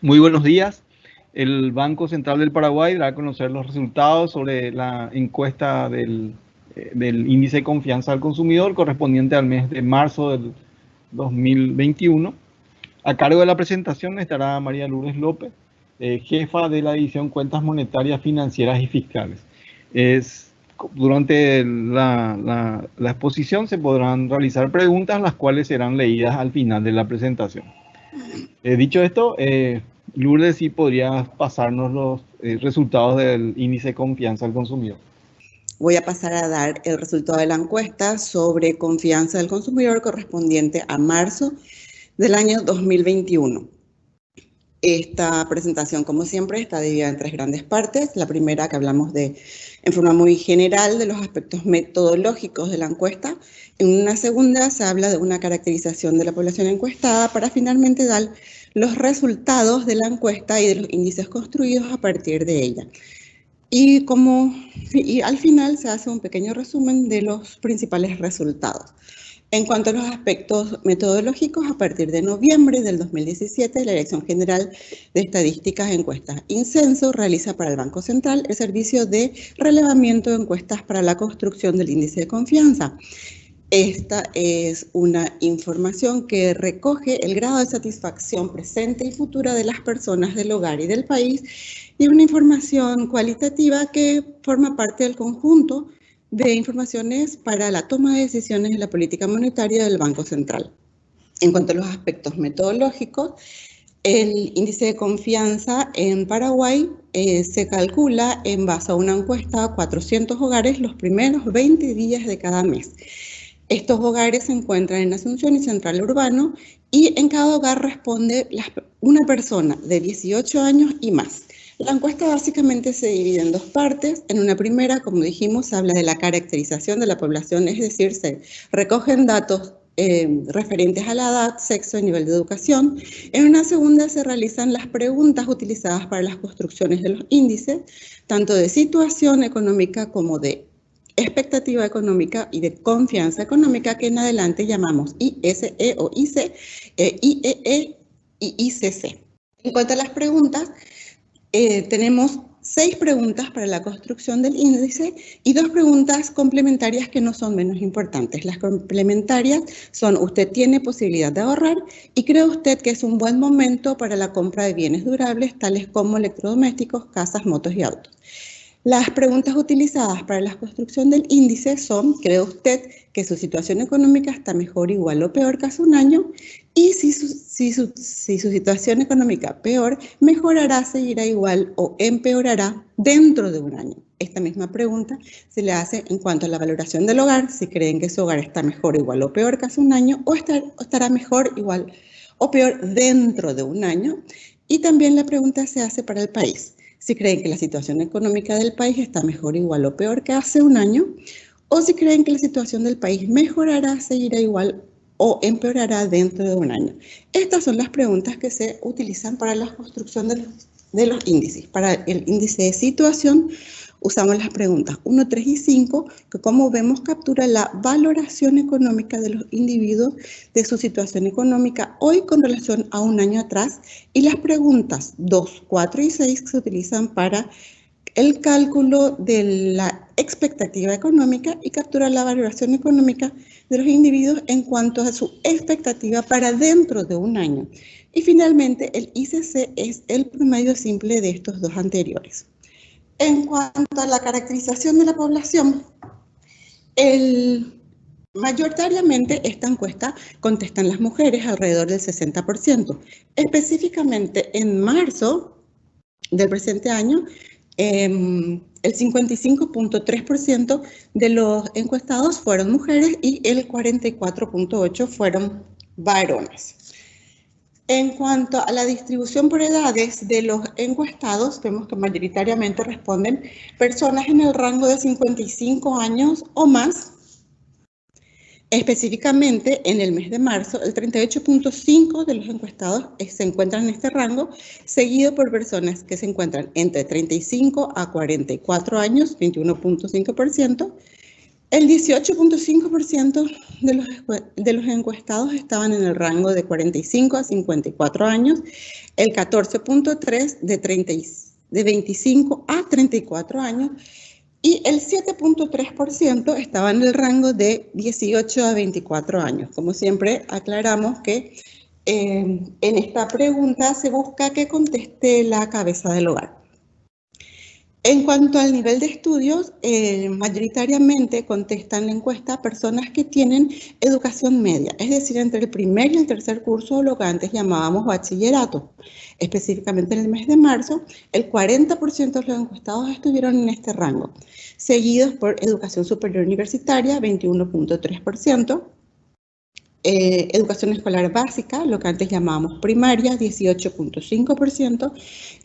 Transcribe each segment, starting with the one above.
Muy buenos días. El Banco Central del Paraguay dará a conocer los resultados sobre la encuesta del índice de confianza al consumidor correspondiente al mes de marzo del 2021. A cargo de la presentación estará María Lourdes López, jefa de la división Cuentas Monetarias, Financieras y Fiscales. Durante la exposición se podrán realizar preguntas, las cuales serán leídas al final de la presentación. Dicho esto, Lourdes, sí podrías pasarnos los resultados del índice de confianza al consumidor. Voy a pasar a dar el resultado de la encuesta sobre confianza del consumidor correspondiente a marzo del año 2021. Esta presentación, como siempre, está dividida en tres grandes partes. La primera, que hablamos en forma muy general de los aspectos metodológicos de la encuesta. En una segunda, se habla de una caracterización de la población encuestada para finalmente dar los resultados de la encuesta y de los índices construidos a partir de ella. Y al final se hace un pequeño resumen de los principales resultados. En cuanto a los aspectos metodológicos, a partir de noviembre del 2017, la Dirección General de Estadísticas e Encuestas, INCENSO, realiza para el Banco Central el servicio de relevamiento de encuestas para la construcción del índice de confianza. Esta es una información que recoge el grado de satisfacción presente y futura de las personas del hogar y del país, y una información cualitativa que forma parte del conjunto de informaciones para la toma de decisiones de la política monetaria del Banco Central. En cuanto a los aspectos metodológicos, el índice de confianza en Paraguay se calcula en base a una encuesta a 400 hogares los primeros 20 días de cada mes. Estos hogares se encuentran en Asunción y Central Urbano, y en cada hogar responde una persona de 18 años y más. La encuesta básicamente se divide en dos partes. En una primera, como dijimos, se habla de la caracterización de la población, es decir, se recogen datos referentes a la edad, sexo y nivel de educación. En una segunda se realizan las preguntas utilizadas para las construcciones de los índices, tanto de situación económica como de expectativa económica y de confianza económica, que en adelante llamamos ISE o IC, IEE y ICC. En cuanto a las preguntas, tenemos 6 preguntas para la construcción del índice y 2 preguntas complementarias que no son menos importantes. Las complementarias son: ¿usted tiene posibilidad de ahorrar? ¿Y cree usted que es un buen momento para la compra de bienes durables, tales como electrodomésticos, casas, motos y autos? Las preguntas utilizadas para la construcción del índice son: ¿cree usted que su situación económica está mejor, igual o peor que hace un año? Y si su situación económica peor, mejorará, seguirá igual o empeorará dentro de un año. Esta misma pregunta se le hace en cuanto a la valoración del hogar: si creen que su hogar está mejor, igual o peor que hace un año, o estará mejor, igual o peor dentro de un año. Y también la pregunta se hace para el país: si creen que la situación económica del país está mejor, igual o peor que hace un año, o si creen que la situación del país mejorará, seguirá igual o empeorará dentro de un año. Estas son las preguntas que se utilizan para la construcción de los índices. Para el índice de situación usamos las preguntas 1, 3 y 5, que, como vemos, captura la valoración económica de los individuos de su situación económica hoy con relación a un año atrás, y las preguntas 2, 4 y 6 que se utilizan para el cálculo de la expectativa económica y captura la valoración económica de los individuos en cuanto a su expectativa para dentro de un año. Y finalmente, el ICC es el promedio simple de estos dos anteriores. En cuanto a la caracterización de la población, mayoritariamente esta encuesta contestan las mujeres, alrededor del 60%. Específicamente en marzo del presente año, el 55.3% de los encuestados fueron mujeres y el 44.8% fueron varones. En cuanto a la distribución por edades de los encuestados, vemos que mayoritariamente responden personas en el rango de 55 años o más. Específicamente, en el mes de marzo, el 38.5% de los encuestados se encuentran en este rango, seguido por personas que se encuentran entre 35 a 44 años, 21.5%, El 18.5% de los encuestados estaban en el rango de 45 a 54 años, el 14.3% de 25 a 34 años y el 7.3% estaba en el rango de 18 a 24 años. Como siempre, aclaramos que en esta pregunta se busca que conteste la cabeza del hogar. En cuanto al nivel de estudios, mayoritariamente contestan la encuesta personas que tienen educación media, es decir, entre el primer y el tercer curso, lo que antes llamábamos bachillerato. Específicamente en el mes de marzo, el 40% de los encuestados estuvieron en este rango, seguidos por educación superior universitaria, 21.3%, educación escolar básica, lo que antes llamábamos primaria, 18.5%,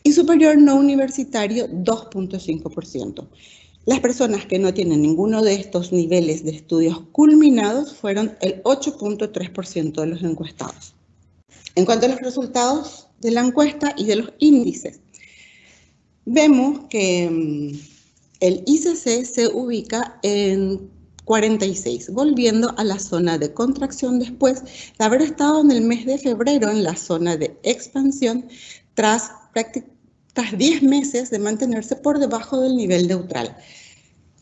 y superior no universitario, 2.5%. Las personas que no tienen ninguno de estos niveles de estudios culminados fueron el 8.3% de los encuestados. En cuanto a los resultados de la encuesta y de los índices, vemos que el ICC se ubica en 46, volviendo a la zona de contracción después de haber estado en el mes de febrero en la zona de expansión tras 10 meses de mantenerse por debajo del nivel neutral.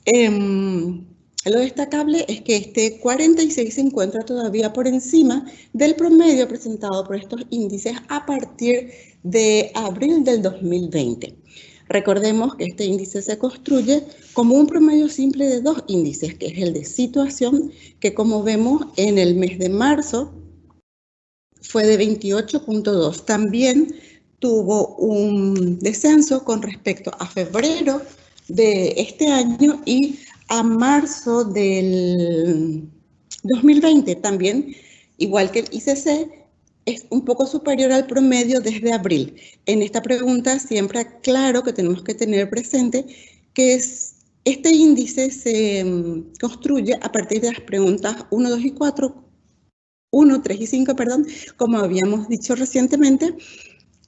Lo destacable es que este 46 se encuentra todavía por encima del promedio presentado por estos índices a partir de abril del 2020. Recordemos que este índice se construye como un promedio simple de dos índices, que es el de situación, que como vemos en el mes de marzo fue de 28.2. También tuvo un descenso con respecto a febrero de este año y a marzo del 2020. También, igual que el ICC, es un poco superior al promedio desde abril. En esta pregunta siempre aclaro que tenemos que tener presente que este índice se construye a partir de las preguntas 1, 2 y 4, 1, 3 y 5, perdón, como habíamos dicho recientemente,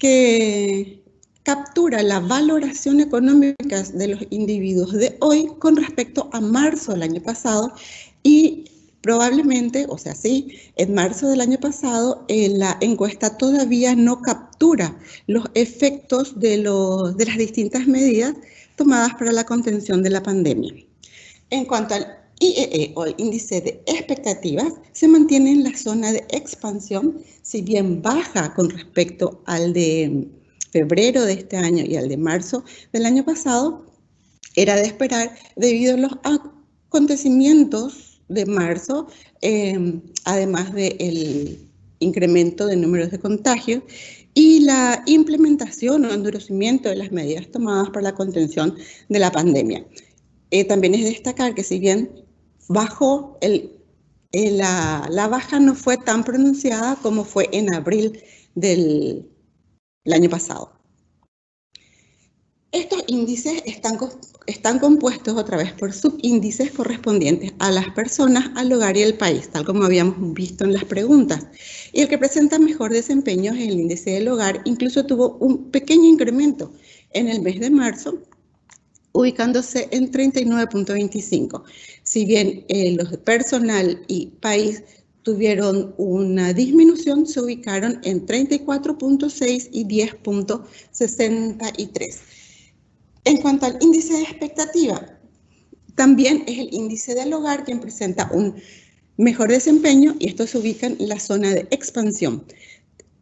que captura la valoración económica de los individuos de hoy con respecto a marzo del año pasado y probablemente, o sea, sí, en marzo del año pasado la encuesta todavía no captura los efectos de las distintas medidas tomadas para la contención de la pandemia. En cuanto al IEE o el índice de expectativas, se mantiene en la zona de expansión, si bien baja con respecto al de febrero de este año y al de marzo del año pasado, era de esperar debido a los acontecimientos de marzo, además del incremento de números de contagios y la implementación o endurecimiento de las medidas tomadas para la contención de la pandemia. También es de destacar que si bien bajó, la baja no fue tan pronunciada como fue en abril del año pasado. Estos índices están compuestos otra vez por subíndices correspondientes a las personas, al hogar y al país, tal como habíamos visto en las preguntas. Y el que presenta mejor desempeño es el índice del hogar, incluso tuvo un pequeño incremento en el mes de marzo, ubicándose en 39.25. Si bien los de personal y país tuvieron una disminución, se ubicaron en 34.6 y 10.63. En cuanto al índice de expectativa, también es el índice del hogar quien presenta un mejor desempeño y esto se ubica en la zona de expansión.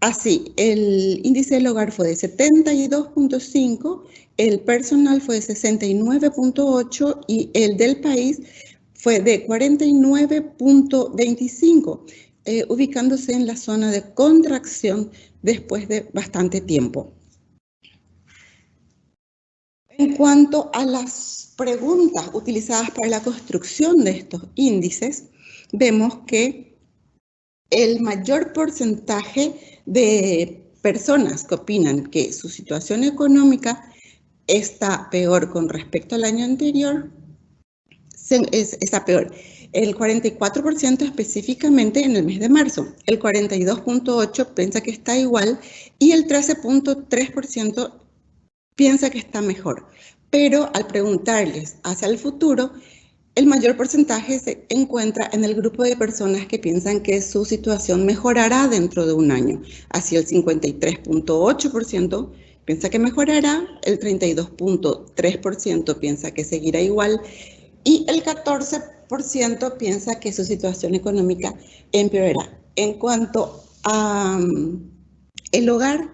Así, el índice del hogar fue de 72.5, el personal fue de 69.8 y el del país fue de 49.25, ubicándose en la zona de contracción después de bastante tiempo. En cuanto a las preguntas utilizadas para la construcción de estos índices, vemos que el mayor porcentaje de personas que opinan que su situación económica está peor con respecto al año anterior, está peor. El 44% específicamente en el mes de marzo, el 42.8% piensa que está igual y el 13.3% piensa que está mejor, pero al preguntarles hacia el futuro, El mayor porcentaje se encuentra en el grupo de personas que piensan que su situación mejorará dentro de un año. Así el 53.8% piensa que mejorará, el 32.3% piensa que seguirá igual y el 14% piensa que su situación económica empeorará. En cuanto a el hogar,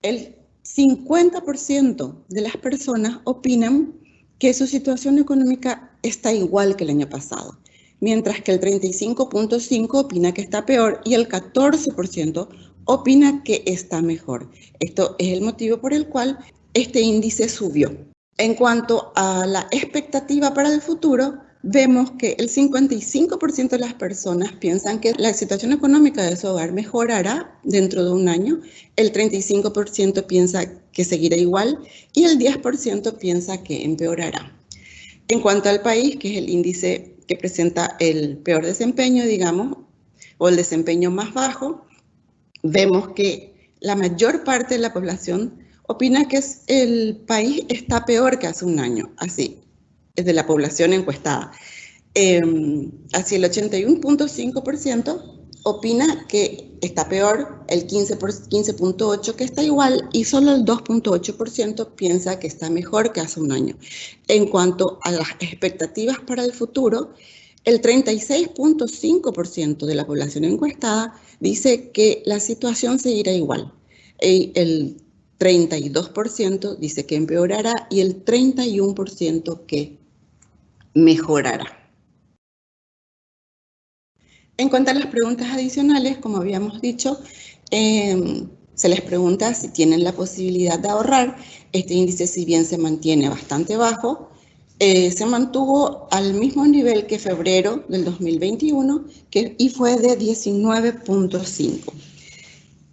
el 50% de las personas opinan que su situación económica está igual que el año pasado, mientras que el 35.5% opina que está peor y el 14% opina que está mejor. Esto es el motivo por el cual este índice subió. En cuanto a la expectativa para el futuro, vemos que el 55% de las personas piensan que la situación económica de su hogar mejorará dentro de un año, el 35% piensa que seguirá igual y el 10% piensa que empeorará. En cuanto al país, que es el índice que presenta el peor desempeño, digamos, o el desempeño más bajo, vemos que la mayor parte de la población opina que el país está peor que hace un año, así, es de la población encuestada. Así el 81.5% opina que está peor, el 15.8% que está igual y solo el 2.8% piensa que está mejor que hace un año. En cuanto a las expectativas para el futuro, el 36.5% de la población encuestada dice que la situación seguirá igual. El 32% dice que empeorará y el 31% que mejorará. En cuanto a las preguntas adicionales, como habíamos dicho, se les pregunta si tienen la posibilidad de ahorrar. Este índice, si bien se mantiene bastante bajo, se mantuvo al mismo nivel que febrero del 2021 y fue de 19.5.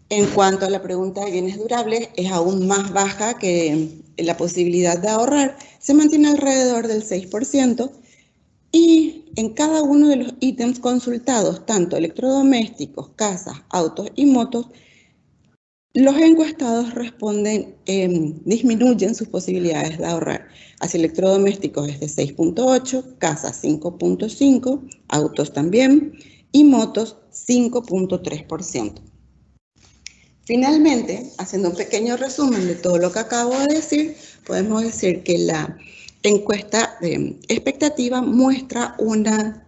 En cuanto a la pregunta de bienes durables, es aún más baja que la posibilidad de ahorrar, se mantiene alrededor del 6%. Y en cada uno de los ítems consultados, tanto electrodomésticos, casas, autos y motos, los encuestados responden, disminuyen sus posibilidades de ahorrar. Así electrodomésticos es de 6.8, casas 5.5, autos también y motos 5.3%. Finalmente, haciendo un pequeño resumen de todo lo que acabo de decir, podemos decir que la encuesta de expectativa muestra una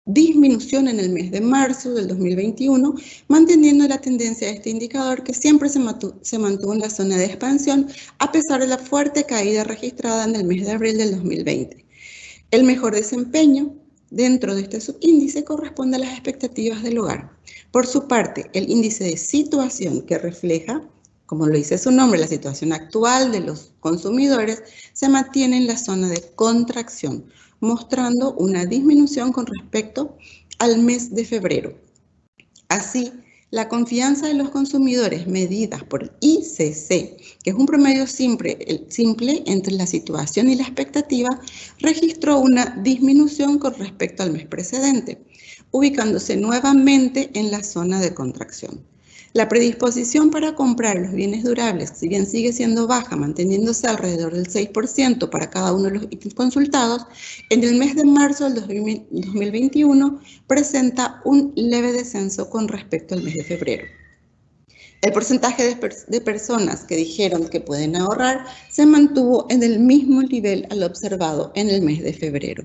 disminución en el mes de marzo del 2021, manteniendo la tendencia de este indicador que siempre se mantuvo en la zona de expansión a pesar de la fuerte caída registrada en el mes de abril del 2020. El mejor desempeño dentro de este subíndice corresponde a las expectativas del hogar. Por su parte, el índice de situación, que refleja, como lo dice su nombre, la situación actual de los consumidores, se mantiene en la zona de contracción, mostrando una disminución con respecto al mes de febrero. Así, la confianza de los consumidores medida por ICC, que es un promedio simple entre la situación y la expectativa, registró una disminución con respecto al mes precedente, ubicándose nuevamente en la zona de contracción. La predisposición para comprar los bienes durables, si bien sigue siendo baja, manteniéndose alrededor del 6% para cada uno de los ítems consultados, en el mes de marzo del 2021 presenta un leve descenso con respecto al mes de febrero. El porcentaje de personas que dijeron que pueden ahorrar se mantuvo en el mismo nivel al observado en el mes de febrero.